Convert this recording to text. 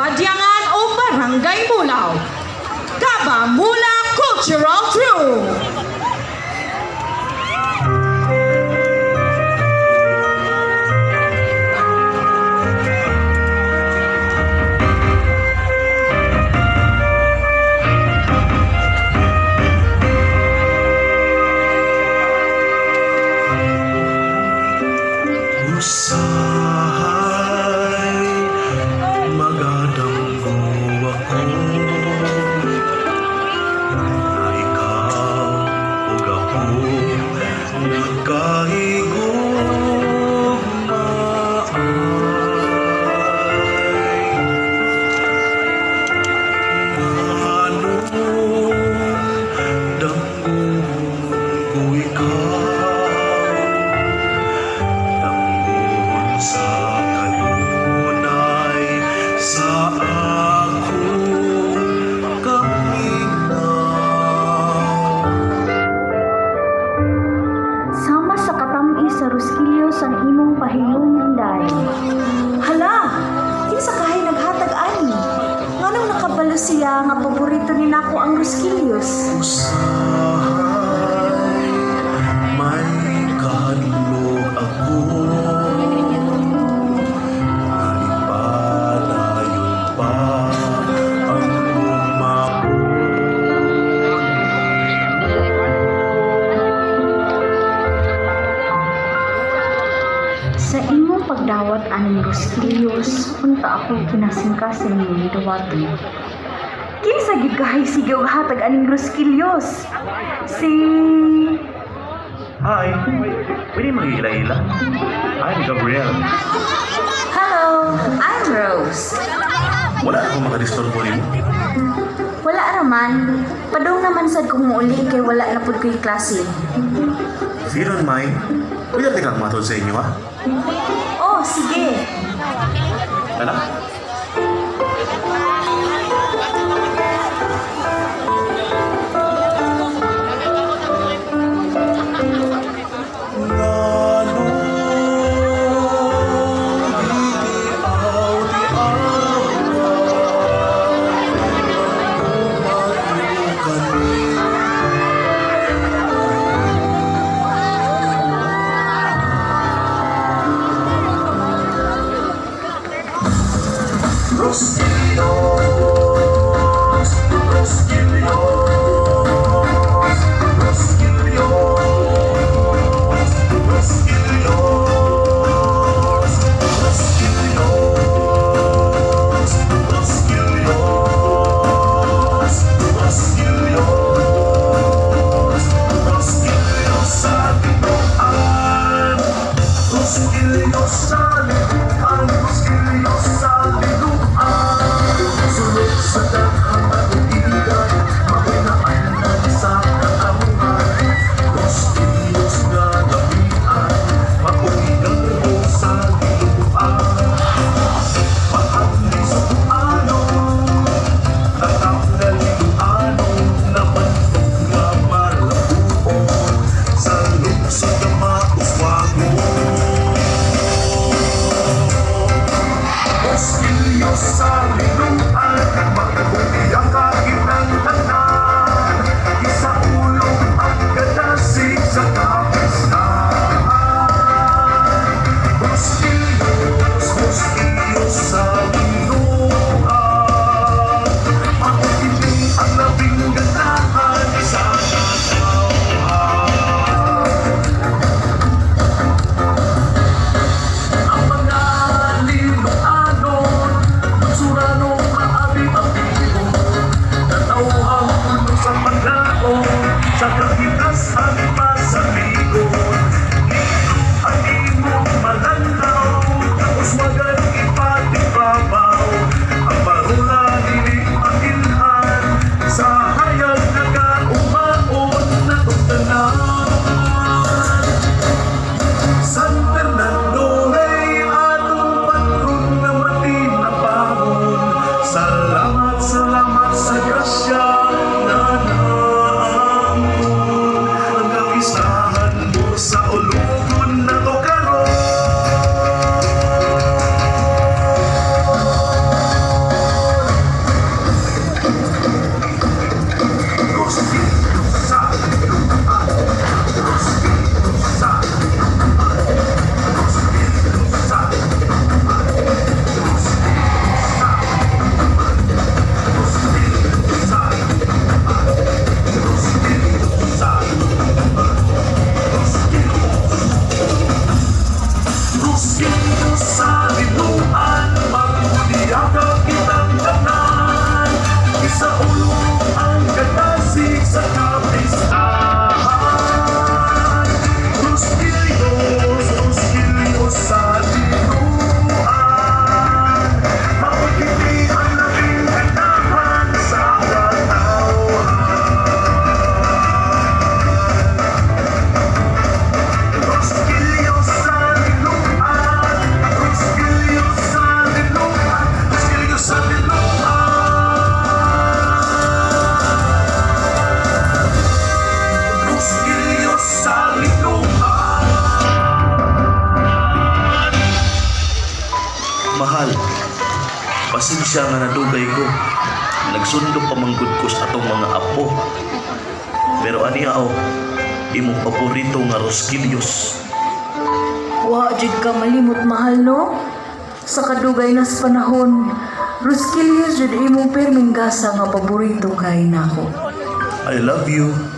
Badyangan o Barangay Mulaw. Kabamula Cultural Troupe. Usahay, magadanggo ako na ikaw ug ako nagkahigugmaay. Anong danggo ko ikaw sa kanunay sa akong kaminaw. Sama sa katami sa Roskilios ang imong pahilong Inday. Hala, kinsa kahay naghatag ani? Nganong nakabalo siya nga paborito ni nako ang Roskilios? Usahay, may kahadlok ako. Nalipadayon pa ang umako. Sa imong pagdawat aning Roskilios, punta ako kinasingkasing ni duwaton. Kinsa gid kahay sige og hatag aning Roskilios? Si Hi, pwede mag-ila-ila? I'm Gabriel. Hello, I'm Rose. Wala akong makadisturbo rin mo. Wala raman. Padong naman sad kung muuli kay wala na pud ko'y klase. If you don't mind, pwede natin kang matod sa inyo, ha? Oh, sige. Anak? Roskilios, Roskilios, Roskilios, Roskilios, Roskilios, Roskilios, Roskilios, Roskilios sa Binuan, Roskilios sa Binuan, Roskilios sa Binuan. Sunod Mahal, pasensya nga nadugay ko. Nagsundo pa manggod ko sa atong mga apo. Pero aniya imong paborito nga Rosquillos. Wa jud ka malimot mahal no? Sa kadugay na sa panahon, Rosquillos jud imong perming gasa nga paborito kay nako. I love you.